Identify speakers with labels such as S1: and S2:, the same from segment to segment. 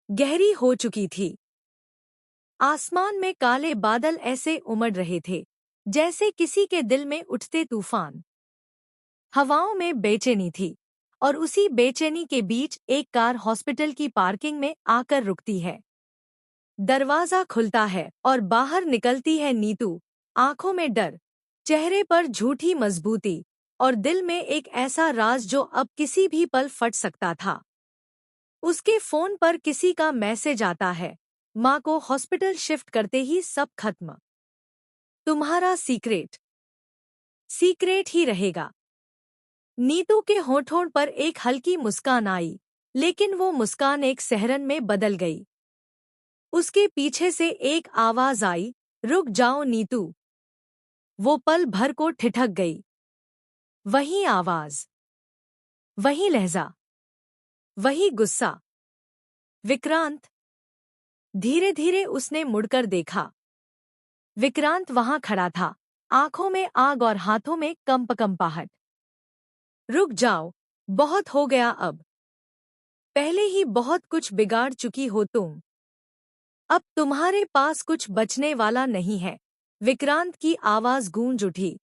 S1: गहरी हो चुकी थी। आसमान में काले बादल ऐसे उमड़ रहे थे जैसे किसी के दिल में उठते तूफान। हवाओं में बेचैनी थी और उसी बेचैनी के बीच एक कार हॉस्पिटल की पार्किंग में आकर रुकती है। दरवाजा खुलता है और बाहर निकलती है नीतू, आंखों में डर, चेहरे पर झूठी मजबूती और दिल में एक ऐसा राज जो अब किसी भी पल फट सकता था। उसके फोन पर किसी का मैसेज आता है, माँ को हॉस्पिटल शिफ्ट करते ही सब खत्म। तुम्हारा सीक्रेट सीक्रेट ही रहेगा। नीतू के होठों पर एक हल्की मुस्कान आई, लेकिन वो मुस्कान एक सिहरन में बदल गई। उसके पीछे से एक आवाज आई, रुक जाओ नीतू। वो पल भर को ठिठक गई। वही आवाज, वही लहजा, वही गुस्सा। विक्रांत। धीरे धीरे उसने मुड़कर देखा। विक्रांत वहां खड़ा था, आंखों में आग और हाथों में कंपकंपाहट। रुक जाओ, बहुत हो गया अब। पहले ही बहुत कुछ बिगाड़ चुकी हो तुम। अब तुम्हारे पास कुछ बचने वाला नहीं है। विक्रांत की आवाज गूंज उठी।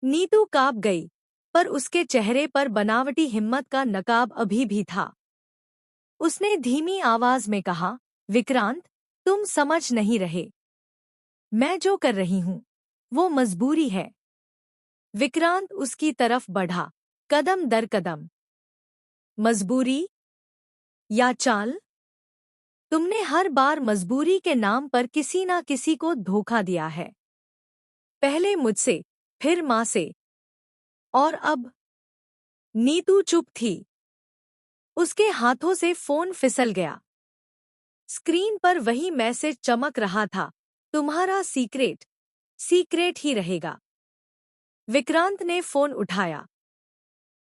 S1: नीतू कांप गई, पर उसके चेहरे पर बनावटी हिम्मत का नकाब अभी भी था। उसने धीमी आवाज में कहा, विक्रांत, तुम समझ नहीं रहे। मैं जो कर रही हूं वो मजबूरी है। विक्रांत उसकी तरफ बढ़ा, कदम दर कदम। मजबूरी या चाल? तुमने हर बार मजबूरी के नाम पर किसी ना किसी को धोखा दिया है। पहले मुझसे, फिर माँ से, और अब। नीतू चुप थी। उसके हाथों से फोन फिसल गया। स्क्रीन पर वही मैसेज चमक रहा था, तुम्हारा सीक्रेट सीक्रेट ही रहेगा। विक्रांत ने फोन उठाया।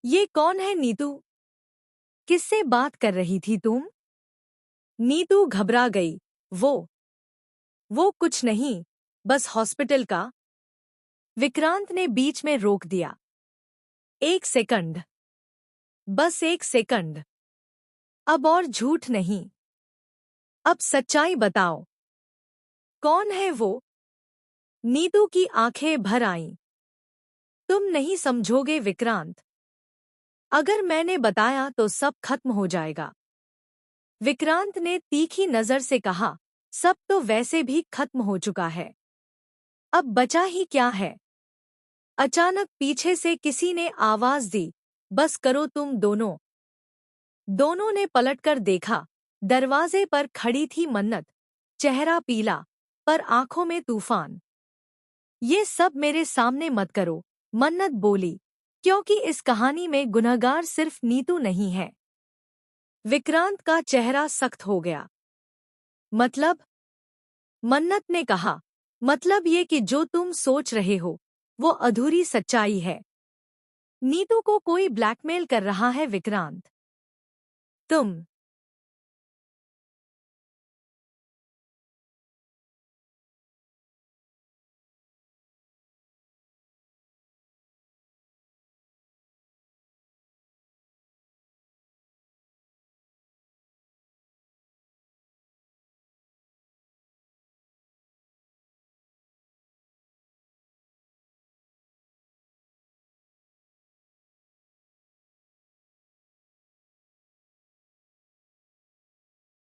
S1: ये कौन है नीतू? किससे बात कर रही थी तुम? नीतू घबरा गई। वो कुछ नहीं, बस हॉस्पिटल का। विक्रांत ने बीच में रोक दिया। एक सेकंड, बस एक सेकंड। अब और झूठ नहीं, अब सच्चाई बताओ। कौन है वो? नीतू की आंखें भर आईं। तुम नहीं समझोगे विक्रांत। अगर मैंने बताया तो सब खत्म हो जाएगा। विक्रांत ने तीखी नजर से कहा, सब तो वैसे भी खत्म हो चुका है। अब बचा ही क्या है? अचानक पीछे से किसी ने आवाज दी, बस करो तुम दोनों। दोनों ने पलटकर देखा। दरवाजे पर खड़ी थी मन्नत, चेहरा पीला, पर आंखों में तूफान। ये सब मेरे सामने मत करो, मन्नत बोली, क्योंकि इस कहानी में गुनहगार सिर्फ नीतू नहीं है। विक्रांत का चेहरा सख्त हो गया। मतलब? मन्नत ने कहा, मतलब ये कि जो तुम सोच रहे हो वो अधूरी सच्चाई है। नीतू को कोई ब्लैकमेल कर रहा है विक्रांत। तुम